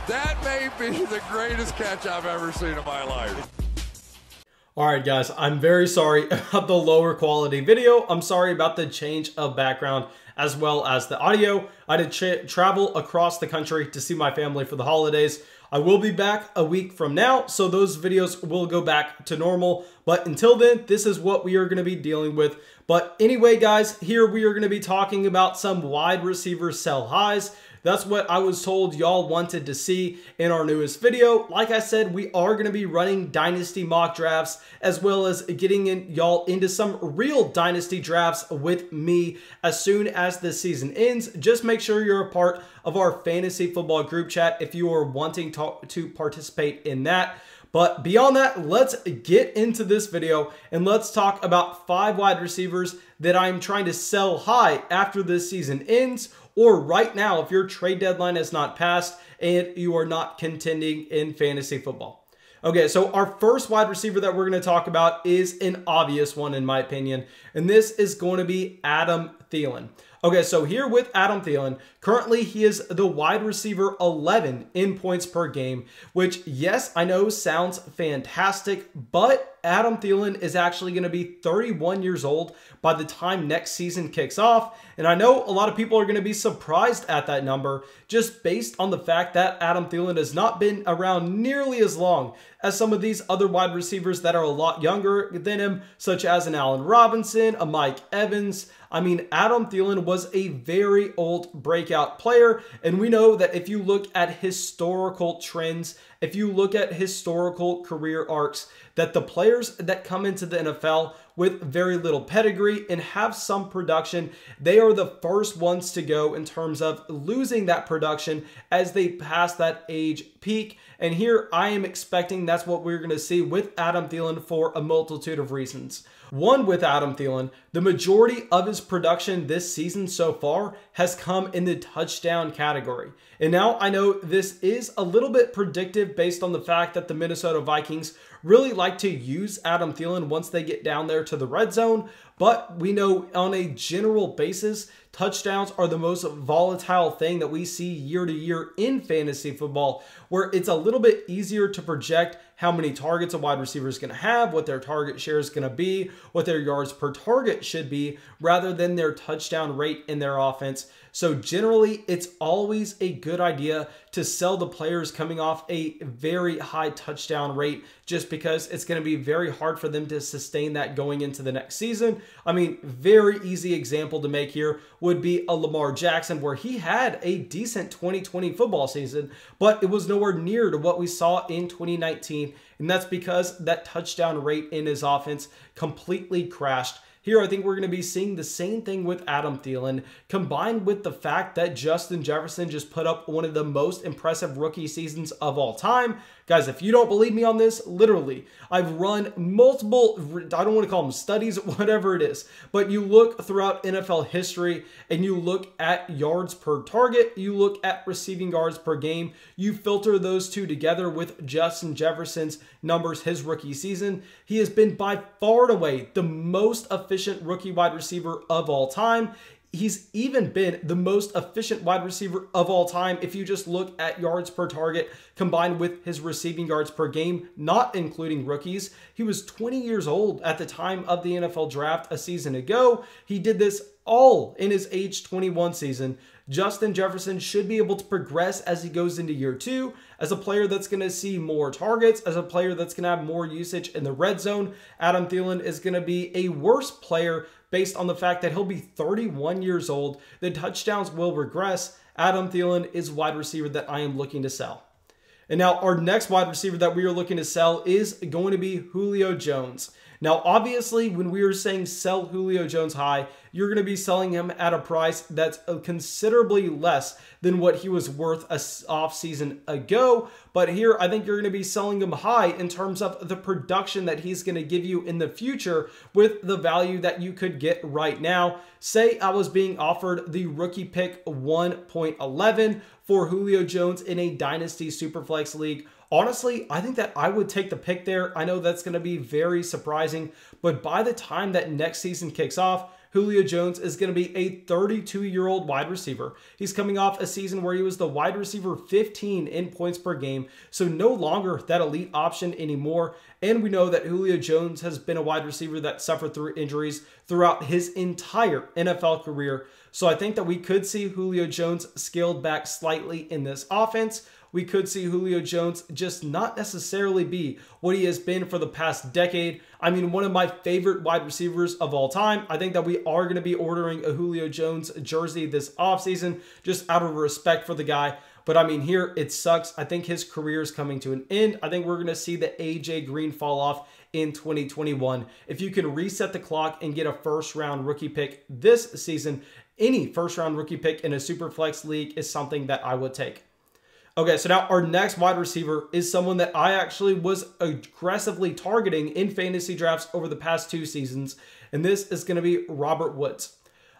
That may be the greatest catch I've ever seen in my life. Alright guys, I'm very sorry about the lower quality video. I'm sorry about the change of background as well as the audio. I did travel across the country to see my family for the holidays. I will be back a week from now, so those videos will go back to normal. But until then, this is what we are going to be dealing with. But anyway, guys, here we are going to be talking about some wide receiver sell highs. That's what I was told y'all wanted to see in our newest video. Like I said, we are going to be running Dynasty mock drafts as well as getting y'all into some real Dynasty drafts with me as soon as the season ends. Just make sure you're a part of our fantasy football group chat if you are wanting to participate in that. But beyond that, let's get into this video and let's talk about 5 wide receivers that I'm trying to sell high after this season ends, or right now if your trade deadline has not passed and you are not contending in fantasy football. Okay, so our first wide receiver that we're going to talk about is an obvious one in my opinion, and this is going to be Adam Thielen. Okay, so here with Adam Thielen, currently he is the wide receiver 11 in points per game, which, yes, I know sounds fantastic, but Adam Thielen is actually going to be 31 years old by the time next season kicks off, and I know a lot of people are going to be surprised at that number just based on the fact that Adam Thielen has not been around nearly as long as some of these other wide receivers that are a lot younger than him, such as an Allen Robinson, a Mike Evans. I mean, Adam Thielen was a very old breakout player, and we know that if you look at historical trends, if you look at historical career arcs, that the players that come into the NFL with very little pedigree and have some production, they are the first ones to go in terms of losing that production as they pass that age peak. And here I am expecting that's what we're going to see with Adam Thielen for a multitude of reasons. One, with Adam Thielen, the majority of his production this season so far has come in the touchdown category. And now I know this is a little bit predictive based on the fact that the Minnesota Vikings really like to use Adam Thielen once they get down there to the red zone. But we know on a general basis, touchdowns are the most volatile thing that we see year to year in fantasy football, where it's a little bit easier to project how many targets a wide receiver is going to have, what their target share is going to be, what their yards per target should be, rather than their touchdown rate in their offense. So generally, it's always a good idea to sell the players coming off a very high touchdown rate, just because it's going to be very hard for them to sustain that going into the next season. I mean, very easy example to make here would be a Lamar Jackson, where he had a decent 2020 football season, but it was nowhere near to what we saw in 2019. And that's because that touchdown rate in his offense completely crashed. Here, I think we're going to be seeing the same thing with Adam Thielen, combined with the fact that Justin Jefferson just put up one of the most impressive rookie seasons of all time. Guys, if you don't believe me on this, literally, I've run multiple, I don't want to call them studies, whatever it is, but you look throughout NFL history and you look at yards per target, you look at receiving yards per game, you filter those two together with Justin Jefferson's numbers his rookie season. He has been by far and away the most efficient rookie wide receiver of all time. He's even been the most efficient wide receiver of all time if you just look at yards per target combined with his receiving yards per game, not including rookies. He was 20 years old at the time of the NFL draft a season ago. He did this all in his age 21 season. Justin Jefferson should be able to progress as he goes into year 2 as a player that's going to see more targets, as a player that's going to have more usage in the red zone. Adam Thielen is going to be a worse player based on the fact that he'll be 31 years old. The touchdowns will regress. Adam Thielen is a wide receiver that I am looking to sell. And now our next wide receiver that we are looking to sell is going to be Julio Jones. Now, obviously, when we are saying sell Julio Jones high, you're going to be selling him at a price that's considerably less than what he was worth a offseason ago. But here, I think you're going to be selling him high in terms of the production that he's going to give you in the future with the value that you could get right now. Say I was being offered the rookie pick 1.11 for Julio Jones in a Dynasty Superflex League. Honestly, I think that I would take the pick there. I know that's going to be very surprising, but by the time that next season kicks off, Julio Jones is going to be a 32-year-old wide receiver. He's coming off a season where he was the wide receiver 15 in points per game, so no longer that elite option anymore. And we know that Julio Jones has been a wide receiver that suffered through injuries throughout his entire NFL career. So I think that we could see Julio Jones scaled back slightly in this offense. We could see Julio Jones just not necessarily be what he has been for the past decade. I mean, one of my favorite wide receivers of all time. I think that we are going to be ordering a Julio Jones jersey this offseason just out of respect for the guy. But I mean, here it sucks. I think his career is coming to an end. I think we're going to see the AJ Green fall off in 2021. If you can reset the clock and get a first-round rookie pick this season, any first-round rookie pick in a Superflex league is something that I would take. Okay, so now our next wide receiver is someone that I actually was aggressively targeting in fantasy drafts over the past 2 seasons, and this is going to be Robert Woods.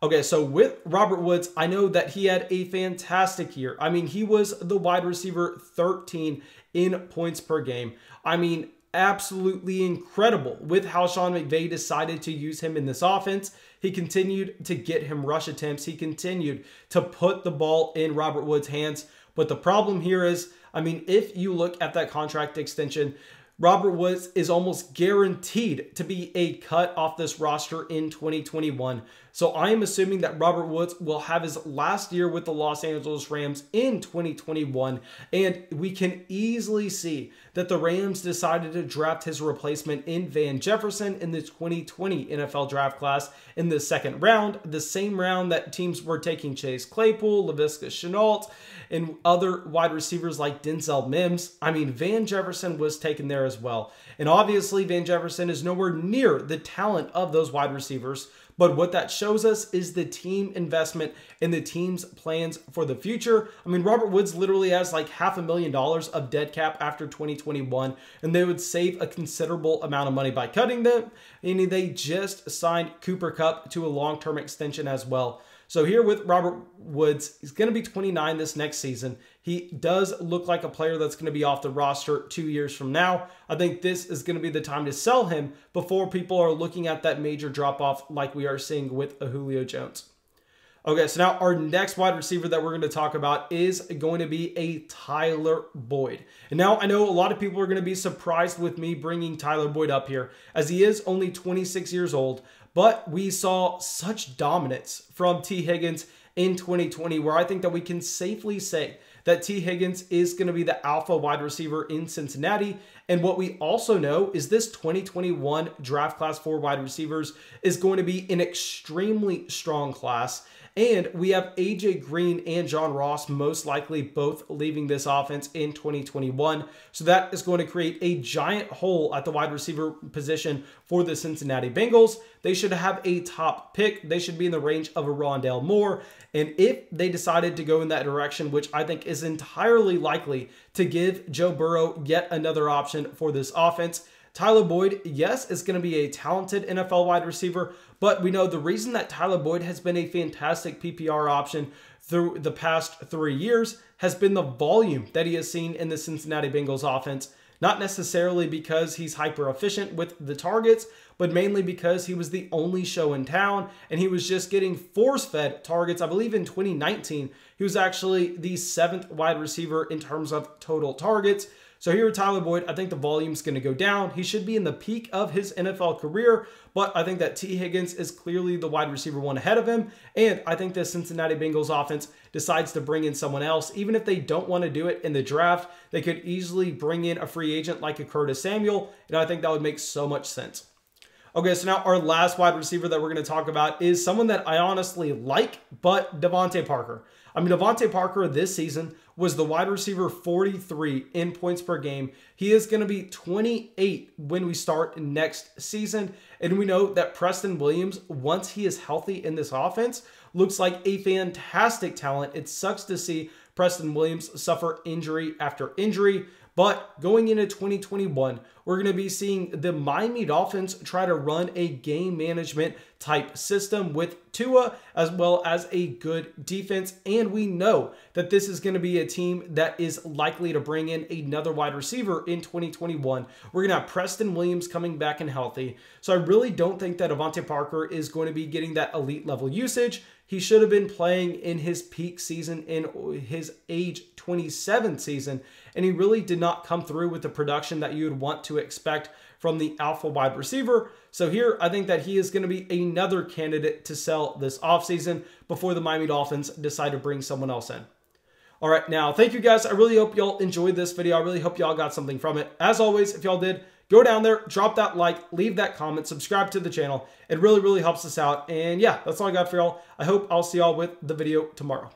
Okay, so with Robert Woods, I know that he had a fantastic year. I mean, he was the wide receiver 13 in points per game. I mean, absolutely incredible with how Sean McVay decided to use him in this offense. He continued to get him rush attempts. He continued to put the ball in Robert Woods' hands. But the problem here is, I mean, if you look at that contract extension, Robert Woods is almost guaranteed to be a cut off this roster in 2021. So I am assuming that Robert Woods will have his last year with the Los Angeles Rams in 2021. And we can easily see that the Rams decided to draft his replacement in Van Jefferson in the 2020 NFL draft class in the 2nd round, the same round that teams were taking Chase Claypool, Laviska Shenault, and other wide receivers like Denzel Mims. I mean, Van Jefferson was taken there as well. And obviously, Van Jefferson is nowhere near the talent of those wide receivers. But what that shows us is the team investment and the team's plans for the future. I mean, Robert Woods literally has like $500,000 of dead cap after 2021, and they would save a considerable amount of money by cutting them. And they just signed Cooper Kupp to a long-term extension as well. So here with Robert Woods, he's going to be 29 this next season. He does look like a player that's going to be off the roster 2 years from now. I think this is going to be the time to sell him before people are looking at that major drop-off like we are seeing with a Julio Jones. Okay, so now our next wide receiver that we're going to talk about is going to be a Tyler Boyd. And now I know a lot of people are going to be surprised with me bringing Tyler Boyd up here, as he is only 26 years old. But we saw such dominance from T. Higgins in 2020, where I think that we can safely say that T. Higgins is going to be the alpha wide receiver in Cincinnati. And what we also know is this 2021 draft class for wide receivers is going to be an extremely strong class. And we have AJ Green and John Ross most likely both leaving this offense in 2021. So that is going to create a giant hole at the wide receiver position for the Cincinnati Bengals. They should have a top pick. They should be in the range of a Rondale Moore. And if they decided to go in that direction, which I think is entirely likely to give Joe Burrow yet another option for this offense, Tyler Boyd, yes, is going to be a talented NFL wide receiver, but we know the reason that Tyler Boyd has been a fantastic PPR option through the past 3 years has been the volume that he has seen in the Cincinnati Bengals offense. Not necessarily because he's hyper efficient with the targets, but mainly because he was the only show in town and he was just getting force-fed targets. I believe in 2019, he was actually the 7th wide receiver in terms of total targets. So here with Tyler Boyd, I think the volume's going to go down. He should be in the peak of his NFL career, but I think that T. Higgins is clearly the wide receiver one ahead of him. And I think the Cincinnati Bengals offense decides to bring in someone else. Even if they don't want to do it in the draft, they could easily bring in a free agent like a Curtis Samuel, and I think that would make so much sense. Okay, so now our last wide receiver that we're going to talk about is someone that I honestly like, but DeVante Parker. I mean, DeVante Parker this season was the wide receiver 43 in points per game. He is going to be 28 when we start next season. And we know that Preston Williams, once he is healthy in this offense, looks like a fantastic talent. It sucks to see Preston Williams suffer injury after injury, But going into 2021, we're going to be seeing the Miami Dolphins try to run a game management type system with Tua, as well as a good defense. And we know that this is going to be a team that is likely to bring in another wide receiver in 2021. We're going to have Preston Williams coming back and healthy. So I really don't think that DeVante Parker is going to be getting that elite level usage. He should have been playing in his peak season in his age 27 season, and he really did not come through with the production that you would want to expect from the alpha wide receiver. So here, I think that he is going to be another candidate to sell this offseason before the Miami Dolphins decide to bring someone else in. All right, now, thank you guys. I really hope y'all enjoyed this video. I really hope y'all got something from it. As always, if y'all did, go down there, drop that like, leave that comment, subscribe to the channel. It really, really helps us out. And yeah, that's all I got for y'all. I hope I'll see y'all with the video tomorrow.